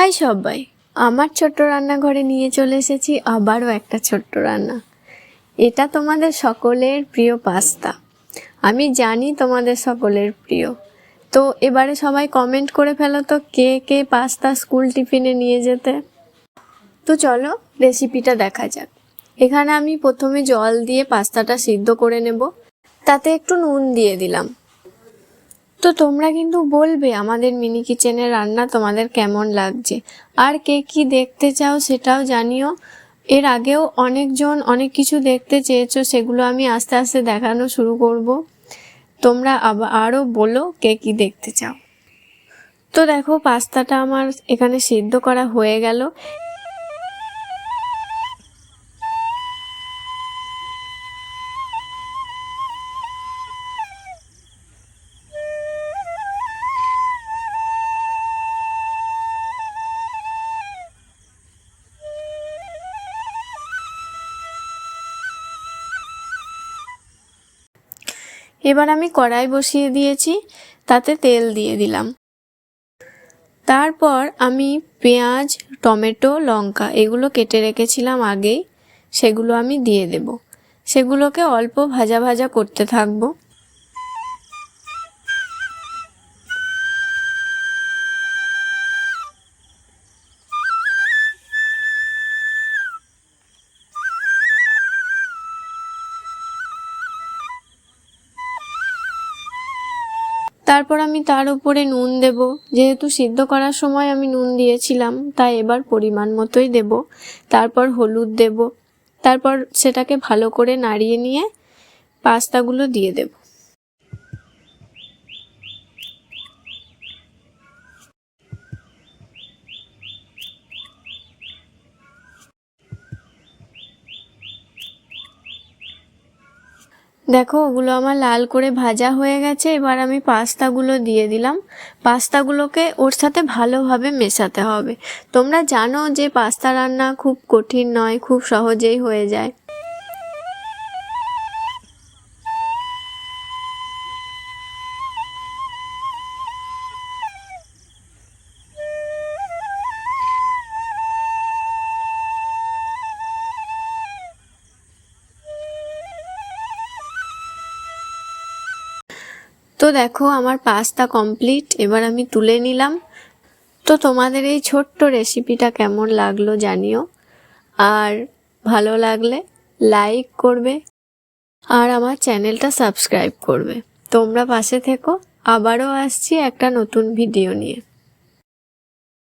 High সবাই, আমার ছোট্ট রান্নাঘরে নিয়ে চলে এসেছি আবারও একটা ছোট্ট রান্না। এটা তোমাদের সকলের প্রিয় পাস্তা। আমি জানি তোমাদের সকলের প্রিয়। তো এবারে সবাই কমেন্ট করে ফেলো তো কে কে পাস্তা স্কুল টিফিনে নিয়ে যেতে। তো চলো রেসিপিটা দেখা যাক। এখানে আমি প্রথমে জল দিয়ে পাস্তাটা সিদ্ধ করে নেব, তাতে একটু নুন দিয়ে দিলাম। তো তোমরা কিন্তু বলবে আমাদের মিনি কিচেনের রান্না তোমাদের কেমন লাগছে, আর কে কি দেখতে চাও সেটাও জানিও। এর আগেও অনেকজন অনেক কিছু দেখতে চেয়েছো, সেগুলো আমি আস্তে আস্তে দেখানো শুরু করব। তোমরা আরও বলো কে কি দেখতে চাও। তো দেখো পাস্তাটা আমার এখানে সিদ্ধ করা হয়ে গেল। এবার আমি কড়াই বসিয়ে দিয়েছি, তাতে তেল দিয়ে দিলাম। তারপর আমি পেঁয়াজ, টমেটো, লঙ্কা এগুলো কেটে রেখেছিলাম আগেই, সেগুলো আমি দিয়ে দেব। সেগুলোকে অল্প ভাজা ভাজা করতে থাকবো। তারপর আমি তার উপরে নুন দেব। যেহেতু সিদ্ধ করার সময় আমি নুন দিয়েছিলাম, তাই এবার পরিমাণ মতোই দেব। তারপর হলুদ দেব। তারপর সেটাকে ভালো করে নাড়িয়ে নিয়ে পাস্তাগুলো দিয়ে দেব। দেখো ওগুলো আমার লাল করে ভাজা হয়ে গেছে। এবার আমি পাস্তাগুলো দিয়ে দিলাম। পাস্তাগুলোকে ওর সাথে ভালোভাবে মেশাতে হবে। তোমরা জানো যে পাস্তা রান্না খুব কঠিন নয়, খুব সহজেই হয়ে যায়। তো দেখো আমার পাস্তা কমপ্লিট। এবার আমি তুলে নিলাম। তো তোমাদের এই ছোট্ট রেসিপিটা কেমন লাগলো জানিও, আর ভালো লাগলে লাইক করবে আর আমার চ্যানেলটা সাবস্ক্রাইব করবে। তোমরা পাশে থেকো। আবারও আসছি একটা নতুন ভিডিও নিয়ে।